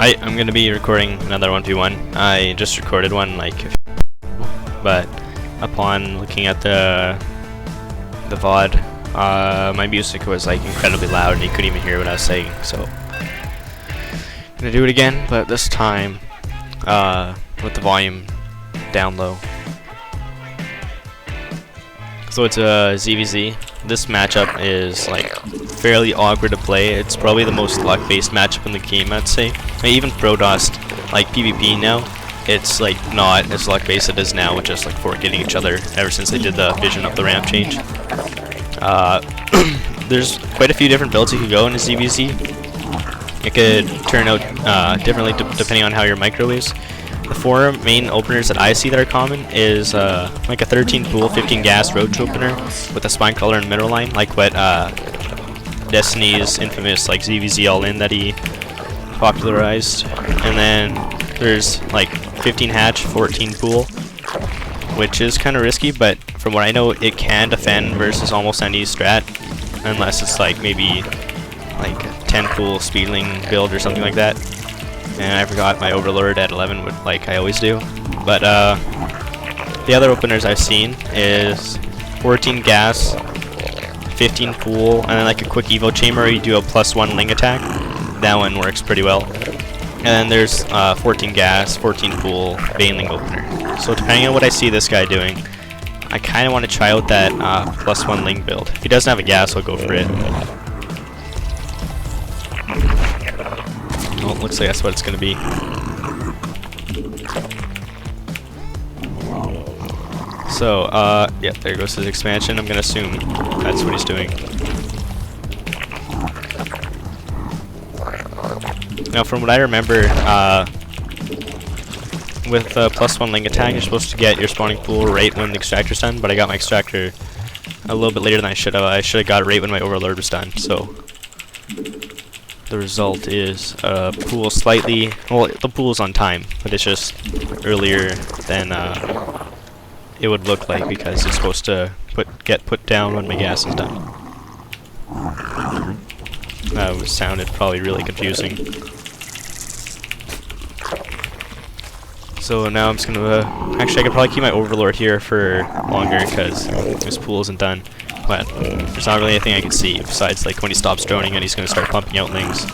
I'm gonna be recording another 1v1. I just recorded one but upon looking at the VOD, my music was like incredibly loud and you couldn't even hear what I was saying. So I'm gonna do it again, but this time with the volume down low. So it's a ZvZ. This matchup is like fairly awkward to play. It's probably the most luck-based matchup in the game, I'd say. Even Protoss, like PvP now, it's like not as luck-based as it is now, with just like forgetting each other ever since they did the vision up the ramp change. There's quite a few different builds you could go in a ZvZ. It could turn out differently depending on how your micro is. The four main openers that I see that are common is like a 13 pool, 15 gas Roach opener with a spine crawler and mineral line, like what Destiny's infamous like ZvZ all in that he popularized. And then there's like 15 hatch, 14 pool, which is kind of risky, but from what I know, it can defend versus almost any strat, unless it's like maybe like a 10 pool speedling build or something like that. And I forgot my overlord at 11, like I always do. But the other openers I've seen is 14 gas, 15 pool, and then like a quick evo chamber where you do a +1 ling attack. That one works pretty well. And then there's 14 gas, 14 pool, Baneling opener. So depending on what I see this guy doing, I kind of want to try out that +1 ling build. If he doesn't have a gas, I'll go for it. Oh, looks like that's what it's going to be. So, yeah, there goes his expansion. I'm going to assume that's what he's doing. Now, from what I remember, with the +1 ling attack, you're supposed to get your spawning pool right when the extractor's done, but I got my extractor a little bit later than I should have. I should have got it right when my overlord was done, so the result is pool slightly, well, the pool's on time, but it's just earlier than it would look like because it's supposed to get put down when my gas is done. That sounded probably really confusing. So now I'm just gonna, actually I could probably keep my overlord here for longer because this pool isn't done. But there's not really anything I can see besides like when he stops droning and he's going to start pumping out lings.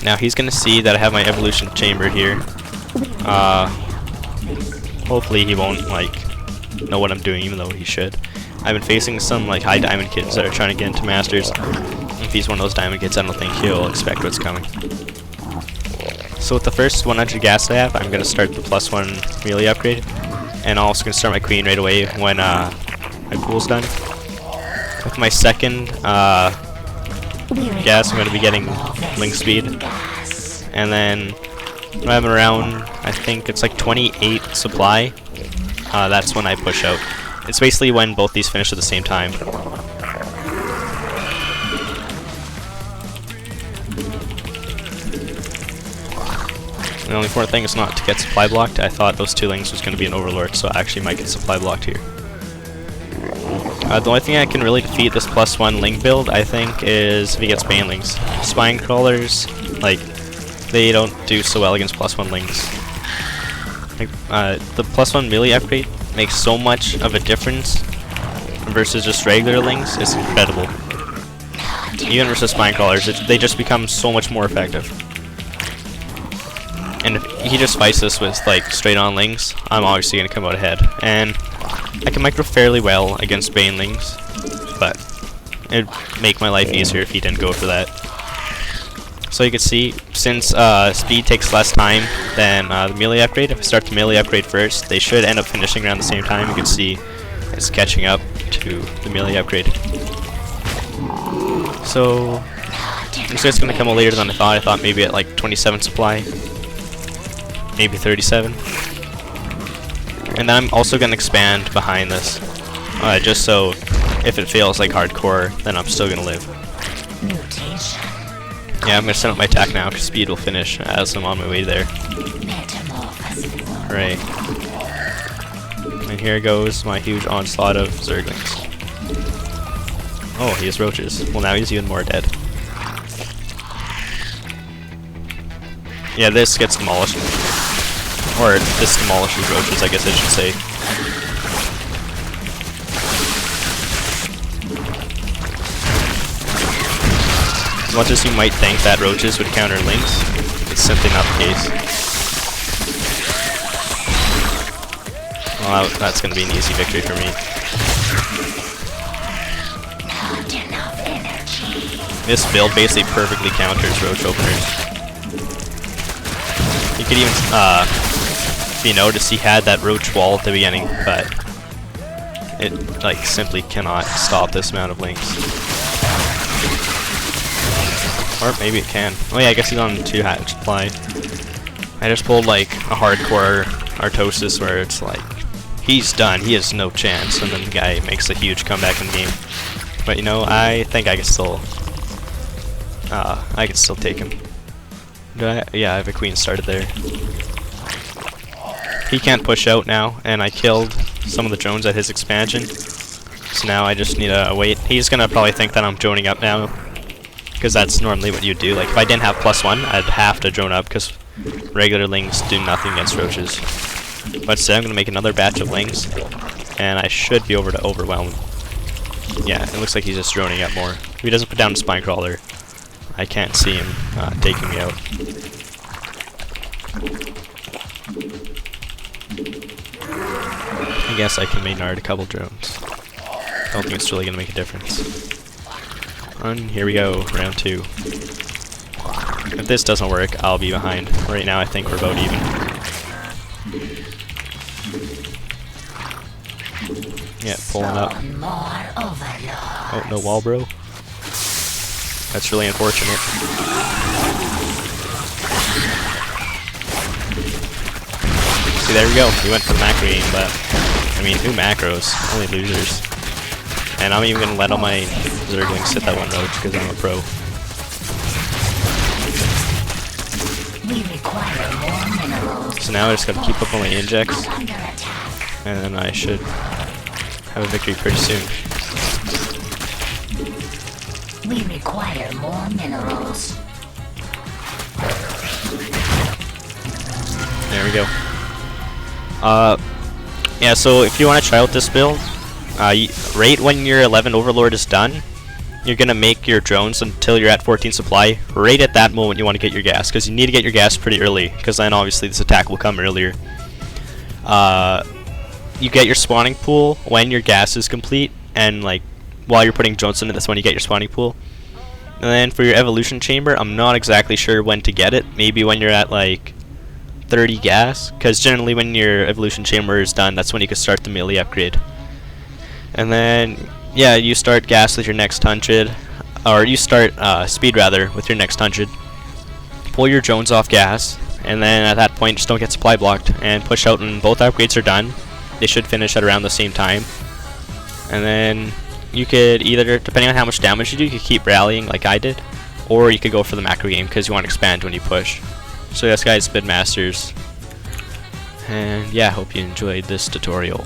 Now he's going to see that I have my evolution chamber here. Hopefully he won't like know what I'm doing, even though he should. I've been facing some like high diamond kids that are trying to get into masters. If he's one of those diamond kids, I don't think he'll expect what's coming. So with the first 100 gas I have, I'm going to start the +1 melee upgrade. And I'm also going to start my queen right away when my pool's done. With my second gas, I'm going to be getting ling-speed. And then when I'm around, I think it's like 28 supply, that's when I push out. It's basically when both these finish at the same time. The only important thing is not to get supply blocked. I thought those two lings was going to be an overlord, so I actually might get supply blocked here. The only thing I can really defeat this +1 ling build, I think, is if he gets Banelings. Spine crawlers, like, they don't do so well against +1 lings. Like, the +1 melee upgrade makes so much of a difference versus just regular lings. It's incredible. Even versus spine crawlers, they just become so much more effective. And if he just fights this with like straight on lings, I'm obviously going to come out ahead. And I can micro fairly well against Banelings, but it'd make my life easier if he didn't go for that. So you can see, since speed takes less time than the melee upgrade, if I start the melee upgrade first, they should end up finishing around the same time. You can see it's catching up to the melee upgrade. So it's going to come out later than I thought. I thought maybe at like 27 supply. Maybe 37. And then I'm also going to expand behind this, just so if it fails like hardcore, then I'm still going to live. Yeah, I'm going to set up my attack now because speed will finish as I'm on my way there. Right. And here goes my huge onslaught of zerglings. Oh, he has roaches. Well, now he's even more dead. Yeah, this gets demolished. Or this demolishes roaches, I guess I should say. As much as you might think that roaches would counter lings, it's simply not the case. Well, that's going to be an easy victory for me. This build basically perfectly counters roach openers. You could even, if you notice, he had that roach wall at the beginning, but it like simply cannot stop this amount of lings. Or maybe it can. Oh yeah, I guess he's on 2 hatch supply. I just pulled like a hardcore Artosis where it's like, he's done, he has no chance, and then the guy makes a huge comeback in the game. But you know, I think I can still take him. Yeah, I have a queen started there. He can't push out now, and I killed some of the drones at his expansion. So now I just need to wait. He's gonna probably think that I'm droning up now, because that's normally what you do. Like if I didn't have +1, I'd have to drone up, because regular lings do nothing against roaches. But instead I'm gonna make another batch of lings, and I should be over to overwhelm. Yeah, it looks like he's just droning up more. If he doesn't put down a spine crawler, I can't see him taking me out. I guess I can maynard a couple drones. Don't think it's really gonna make a difference. And here we go, round 2. If this doesn't work, I'll be behind. Right now I think we're about even. Yeah, pulling up. Oh, no wall, bro. That's really unfortunate. See, there we go. He went for the macro game, but I mean, who macros? Only losers. And I'm even gonna let all my Zerglings sit that one roach because I'm a pro. So now I just gotta keep up on my injects, and then I should have a victory pretty soon. We require more minerals. There we go. Yeah, so if you want to try out this build, right when your 11 overlord is done, you're gonna make your drones until you're at 14 supply. Right at that moment you want to get your gas, because you need to get your gas pretty early, because then obviously this attack will come earlier. You get your spawning pool when your gas is complete, and like while you're putting drones in it, that's when you get your spawning pool. And then for your evolution chamber, I'm not exactly sure when to get it. Maybe when you're at like 30 gas, because generally when your evolution chamber is done, that's when you can start the melee upgrade. And then yeah, you start gas with your next 100, or you start speed rather with your next 100. Pull your drones off gas, and then at that point just don't get supply blocked, and push out when both upgrades are done. They should finish at around the same time. And then you could either, depending on how much damage you do, you could keep rallying like I did, or you could go for the macro game because you want to expand when you push. So yes guys, Spin Masters, and yeah, hope you enjoyed this tutorial.